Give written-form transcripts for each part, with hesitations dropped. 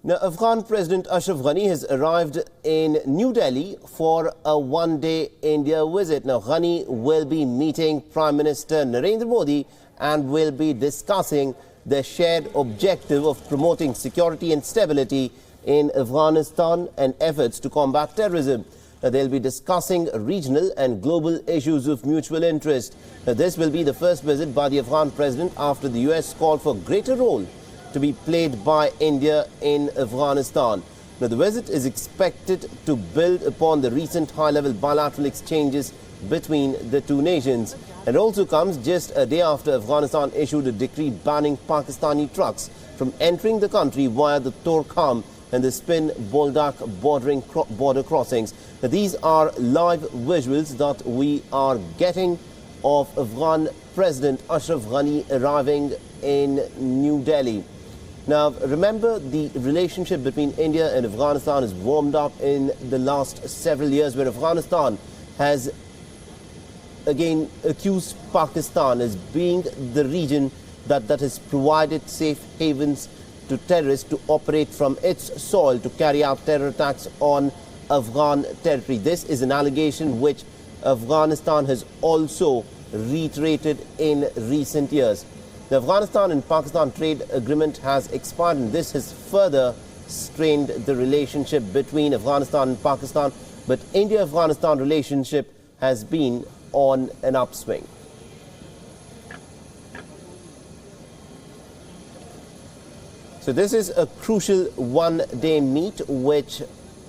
Now, Afghan President Ashraf Ghani has arrived in New Delhi for a one-day India visit. Now, Ghani will be meeting Prime Minister Narendra Modi and will be discussing the shared objective of promoting security and stability in Afghanistan and efforts to combat terrorism. Now, they'll be discussing regional and global issues of mutual interest. Now, this will be the first visit by the Afghan president after the US called for greater role to be played by India in Afghanistan. Now, the visit is expected to build upon the recent high-level bilateral exchanges between the two nations. It also comes just a day after Afghanistan issued a decree banning Pakistani trucks from entering the country via the Torkham and the Spin Boldak border crossings. Now, these are live visuals that we are getting of Afghan President Ashraf Ghani arriving in New Delhi. Now, remember, the relationship between India and Afghanistan has warmed up in the last several years, where Afghanistan has again accused Pakistan as being the region that has provided safe havens to terrorists to operate from its soil to carry out terror attacks on Afghan territory. This is an allegation which Afghanistan has also reiterated in recent years. The Afghanistan and Pakistan trade agreement has expired, and this has further strained the relationship between Afghanistan and Pakistan. But India-Afghanistan relationship has been on an upswing. So this is a crucial one-day meet which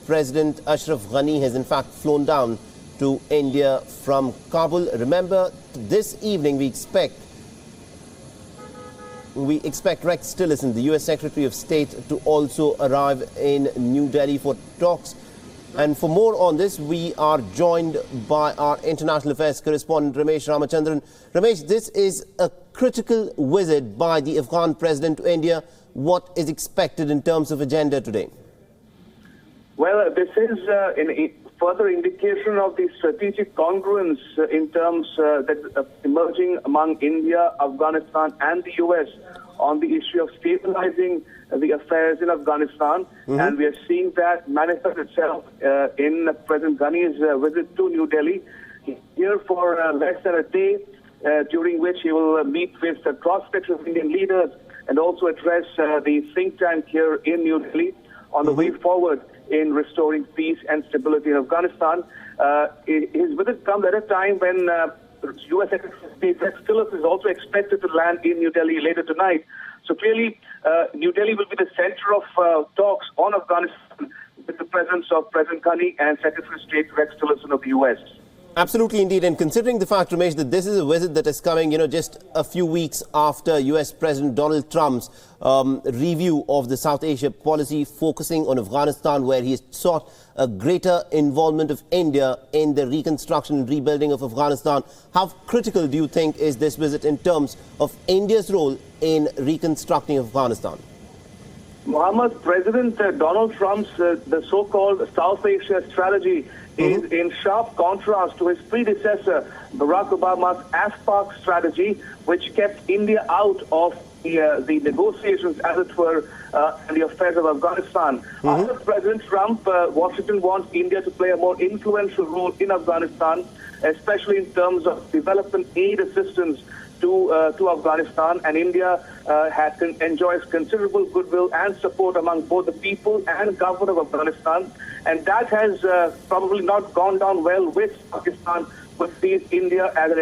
President Ashraf Ghani has in fact flown down to India from Kabul. Remember, this evening we expect Rex Tillerson, the US Secretary of State, to also arrive in New Delhi for talks. And for more on this, we are joined by our international affairs correspondent, Ramesh Ramachandran. Ramesh, this is a critical visit by the Afghan president to India. What is expected in terms of agenda today? Well, this is a further indication of the strategic congruence in terms that emerging among India, Afghanistan and the US on the issue of stabilizing the affairs in Afghanistan. And we are seeing that manifest itself in President Ghani's visit to New Delhi. He's here for less than a day, during which he will meet with the cross-section of Indian leaders and also address the think tank here in New Delhi on the way forward in restoring peace and stability in Afghanistan. His visit comes at a time when U.S. Secretary of State Rex Tillerson is also expected to land in New Delhi later tonight. So clearly, New Delhi will be the center of talks on Afghanistan with the presence of President Ghani and Secretary of State Rex Tillerson of the U.S. Absolutely, indeed. And considering the fact, Ramesh, that this is a visit that is coming, just a few weeks after US President Donald Trump's review of the South Asia policy, focusing on Afghanistan, where he has sought a greater involvement of India in the reconstruction and rebuilding of Afghanistan. How critical do you think is this visit in terms of India's role in reconstructing Afghanistan? Mohammed, President Donald Trump's the so-called South Asia strategy is in sharp contrast to his predecessor, Barack Obama's AFPAC strategy, which kept India out of the negotiations, as it were, in the affairs of Afghanistan. Under President Trump, Washington wants India to play a more influential role in Afghanistan, especially in terms of development aid assistance to Afghanistan, and India enjoys considerable goodwill and support among both the people and government of Afghanistan, and that has probably not gone down well with Pakistan, which sees India as an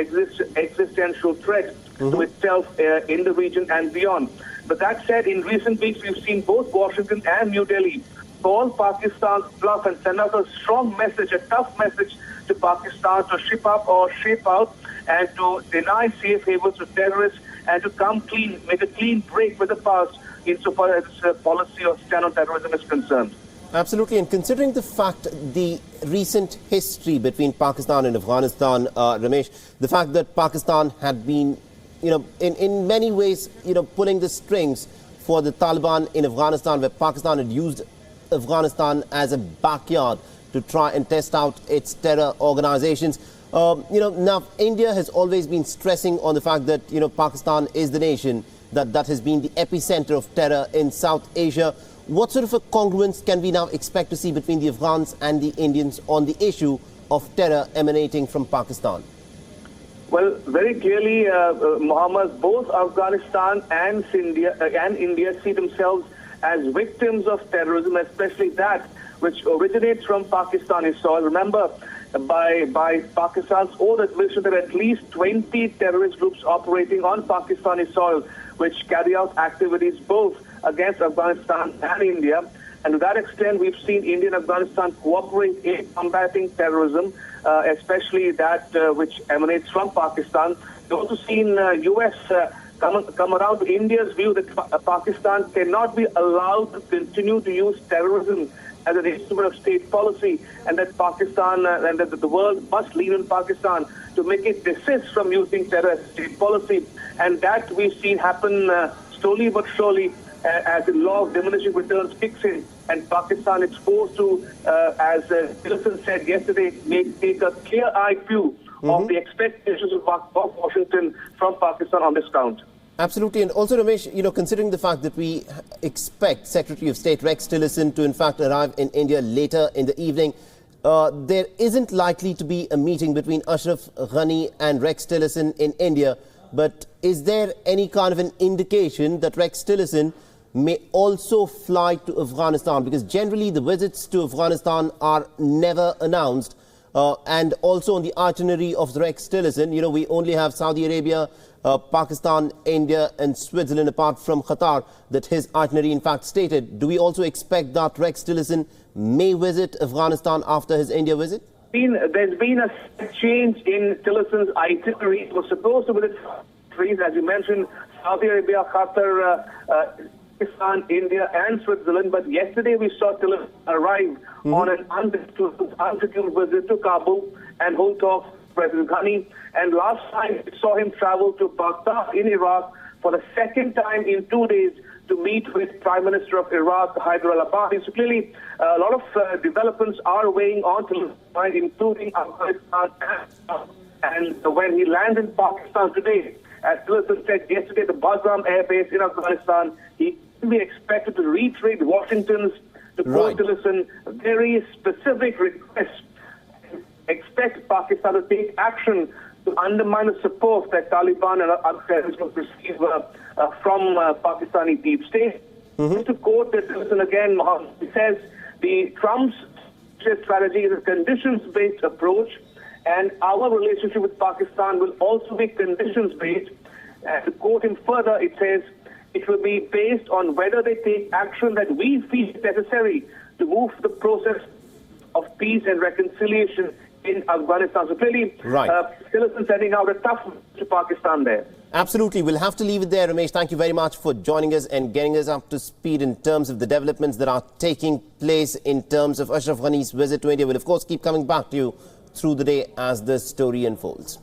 existential threat to itself in the region and beyond. But that said, in recent weeks we've seen both Washington and New Delhi call Pakistan's bluff and send out a strong message, a tough message to Pakistan to ship up or shape out and to deny safe havens to terrorists and to come clean, make a clean break with the past insofar as policy of stand on terrorism is concerned. Absolutely, and considering the fact, the recent history between Pakistan and Afghanistan, Ramesh, the fact that Pakistan had been, in many ways, pulling the strings for the Taliban in Afghanistan, where Pakistan had used Afghanistan as a backyard to try and test out its terror organizations. Now India has always been stressing on the fact that, Pakistan is the nation that has been the epicenter of terror in South Asia. what sort of a congruence can we now expect to see between the Afghans and the Indians on the issue of terror emanating from Pakistan? Well, very clearly, Mohammed, both Afghanistan and India see themselves as victims of terrorism, especially that which originates from Pakistani soil. Remember, by Pakistan's own admission, there are at least 20 terrorist groups operating on Pakistani soil, which carry out activities both against Afghanistan and India. And to that extent, we've seen India and Afghanistan cooperate in combating terrorism, especially that which emanates from Pakistan. We've also seen U.S. come around to India's view that Pakistan cannot be allowed to continue to use terrorism as an instrument of state policy, and that Pakistan and that the world must lean on Pakistan to make it desist from using terror as state policy. And that we've seen happen slowly but surely as the law of diminishing returns kicks in, and Pakistan is forced to, as Tillerson said yesterday, take a clear-eyed view of the expectations of Washington from Pakistan on this count. Absolutely. And also, Ramesh, considering the fact that we expect Secretary of State Rex Tillerson to in fact arrive in India later in the evening, there isn't likely to be a meeting between Ashraf Ghani and Rex Tillerson in India. But is there any kind of an indication that Rex Tillerson may also fly to Afghanistan? Because generally the visits to Afghanistan are never announced. And also on the itinerary of Rex Tillerson, we only have Saudi Arabia, Pakistan, India and Switzerland, apart from Qatar, that his itinerary in fact stated. Do we also expect that Rex Tillerson may visit Afghanistan after his India visit? There's been a change in Tillerson's itinerary. It was supposed to visit countries, as you mentioned, Saudi Arabia, Qatar, Pakistan, India and Switzerland. But yesterday we saw Tillerson arrive on an unscheduled visit to Kabul and hold talks with President Ghani. And last time we saw him travel to Baghdad in Iraq for the second time in 2 days to meet with Prime Minister of Iraq, Haider al-Abadi. So clearly, a lot of developments are weighing on to including Afghanistan. And when he lands in Pakistan today, as Tillerson said yesterday, the Bagram Air Base in Afghanistan, he can be expected to reiterate Washington's, to quote Tillerson, very specific request. Expect Pakistan to take action to undermine the support that Taliban and other terrorists will receive from Pakistani deep state. Just to quote Tillerson again, he says, Trump's strategy is a conditions-based approach, and our relationship with Pakistan will also be conditions-based. To quote him further, it says, it will be based on whether they take action that we feel necessary to move the process of peace and reconciliation in Afghanistan. So clearly, Tillerson sending out a tough message to Pakistan there. Absolutely. We'll have to leave it there, Ramesh. Thank you very much for joining us and getting us up to speed in terms of the developments that are taking place in terms of Ashraf Ghani's visit to India. We'll, of course, keep coming back to you through the day as the story unfolds.